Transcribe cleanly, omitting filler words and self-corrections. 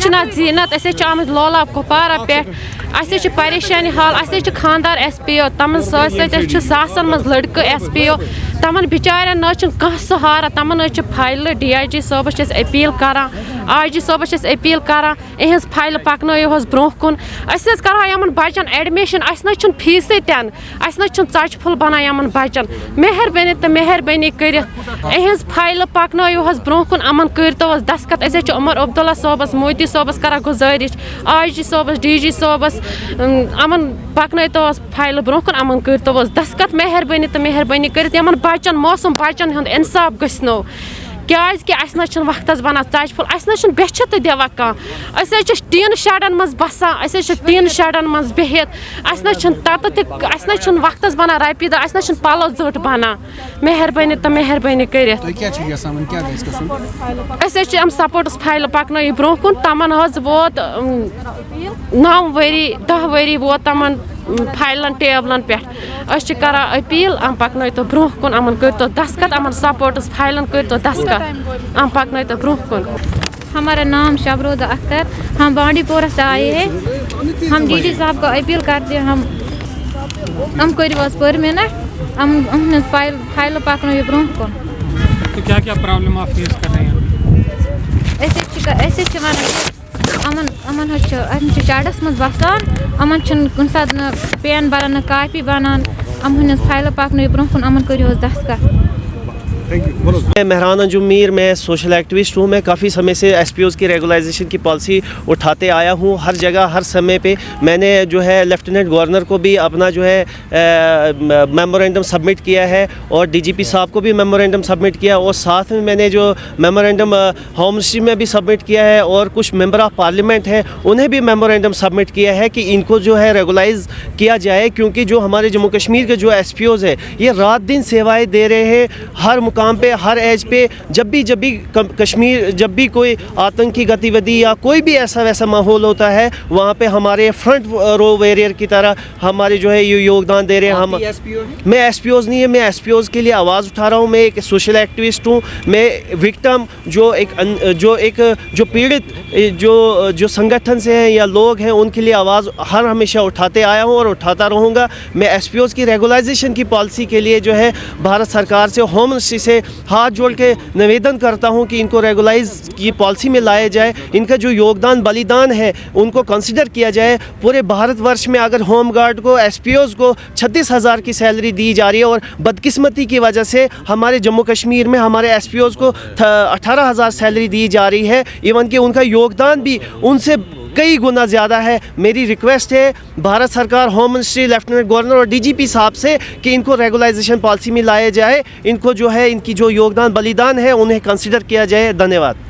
چھنا زینت أسۍ چھِ آمٕتۍ لولاب کُپوارہ پٮ۪ٹھ اَسہِ چھِ پریشانی حال اَسہِ چھِ خاندار ایس پی او تمن سۭتۍ چھِ ساسن منٛز لڑکہٕ ایس پی او تمن بِچارٮ۪ن نہ چھُنہٕ کانٛہہ سہارا تمن حظ چھِ فایلہٕ ڈی آی جی صٲبس چھِ أسۍ أپیٖل کران آی جی صٲبس چھِ أسۍ أپیٖل کران یِہٕنٛز فایلہٕ پکنٲیِو حظ برونٛہہ کُن أسۍ حظ کرہو یِمن بچن ایڈمِشن اَسہِ نہ چھُنہٕ فیٖسٕے تہِ نہٕ اَسہِ نہ چھُنہٕ ژۄچہِ پھوٚل بنان یِمن بچن مہربٲنی تہٕ مہربٲنی کٔرِتھ یِہٕنٛز فایلہٕ پکنٲیِو حظ برونٛہہ کُن یِمن کٔرۍتو حظ دسخت أسۍ حظ چھِ عمر عبداللہ صٲبس موتی صٲبس کران گُزٲرِش آی جی صٲبس ڈی جی صٲبس یِمن پکنٲیتو حظ فایلہٕ برونٛہہ کُن یِمن کٔرۍتو حظ دسخت مہربٲنی تہٕ مہربٲنی کٔرِتھ یِمن بچن موسوٗم بچن ہُنٛد اِنصاف گٔژھنو کیٛازِکہِ اَسہِ نہ چھُنہٕ وقتس بنان ژۄچہِ پھوٚل اَسہِ نہ چھُنہٕ بیٚچھِ تہِ دِوان کانٛہہ أسۍ حظ چھِ ٹیٖنہٕ شیڈن منٛز بسان أسۍ حظ چھِ ٹیٖنہٕ شیڈن منٛز بِہِتھ اَسہِ نہ چھُنہٕ تتہٕ تہِ اَسہِ نہ چھُنہٕ وقتس بنان رۄپیہِ دہ اَسہِ نہ چھُنہٕ پلو زٔٹ بنان مہربٲنی تہٕ مہربٲنی کٔرِتھ أسۍ حظ چھِ یِم سپوٹس فایلہٕ پکنٲیِو برونٛہہ کُن تمن حظ ووت 9 ؤری 10 ؤری ووت تمن فایلن ٹیبلن پٮ۪ٹھ أسۍ چھِ کران أپیٖل یِم پکنٲیتو برونٛہہ کُن یِمن کٔرۍتو دسخت یِمن سپوٹس فایلن کٔرۍتو دسخت یِم پکنٲیتو برونٛہہ کُن ہمارا نام شبروزہ اختر ہم بانڈی پورہ سے آئے ہیں ہم ڈی ڈی صاحب کو اپیل کرتے ہیں ہم کٔرِو حظ پٔرمِنٹ ہم فایلہٕ پکنٲیِو برونٛہہ کُن تو کیا پرابلم آپ فیس کر رہے ہیں أسۍ حظ چھِ وَنان یِمن حظ چھِ چَڑس منٛز بسان یِمن چھُنہٕ کُنہِ ساتہٕ نہٕ پین بَران نہ کاپی بنان ہٕنٛز فایلہٕ پکنٲیِو برونٛہہ کُن یِمن کٔرِو حظ دسخت میں مہران انجم میر میں سوشل ایکٹیوسٹ ہوں میں کافی سمے سے ایس پی اوز کی ریگولائزیشن کی پالیسی اٹھاتے آیا ہوں ہر جگہ ہر سمے پہ میں نے جو ہے لیفٹیننٹ گورنر کو بھی اپنا جو ہے میمورینڈم سبمٹ کیا ہے اور ڈی جی پی صاحب کو بھی میمورینڈم سبمٹ کیا اور ساتھ میں نے جو میمورینڈم ہوم منسٹری میں بھی سبمٹ کیا ہے اور کچھ ممبر آف پارلیمنٹ ہیں انہیں بھی میمورینڈم سبمٹ کیا ہے کہ ان کو جو ہے ریگولائز کیا جائے کیونکہ جو ہمارے جموں کشمیر کے جو ایس پی اوز ہیں یہ رات دن سیوائیں دے رہے ہیں ہر مقام پہ ہر ایج پہ جب بھی کشمیر جب بھی کوئی آتنکی گتی ودی یا کوئی بھی ایسا ویسا ماحول ہوتا ہے وہاں پہ ہمارے فرنٹ رو ویریئر کی طرح ہمارے جو ہے یہ یوگدان دے رہے ہیں میں ایس پی اوز نہیں ہے میں ایس پی اوز کے لیے آواز اٹھا رہا ہوں میں ایک سوشل ایکٹیوسٹ ہوں میں وکٹم جو پیڑت جو سنگٹھن سے ہیں یا لوگ ہیں ان کے لیے آواز ہمیشہ اٹھاتے آیا ہوں اور اٹھاتا رہوں گا میں ایس پی اوز کی ریگولائزیشن کی پالیسی کے لیے جو ہے بھارت سرکار سے ہوم منسٹری سے ہاتھ جوڑ کے نویدن کرتا ہوں کہ ان کو ریگولائز کی پالیسی میں لایا جائے ان کا جو یوگدان بلیدان ہے ان کو کنسیڈر کیا جائے پورے بھارت ورش میں اگر ہوم گارڈ کو ایس پی اوز کو 36,000 کی سیلری دی جا رہی ہے اور بدقسمتی کی وجہ سے ہمارے جموں کشمیر میں ہمارے ایس پی اوز کو 18,000 سیلری دی جا رہی ہے ایون کہ ان کا یوگدان بھی ان سے کئی گنا زیادہ ہے میری ریکویسٹ ہے بھارت سرکار ہوم منسٹری لیفٹیننٹ گورنر اور ڈی جی پی صاحب سے کہ ان کو ریگولائزیشن پالیسی میں لایا جائے ان کو جو ہے ان کی جو یوگدان بلیدان ہے انہیں کنسیڈر کیا جائے دھنیہ واد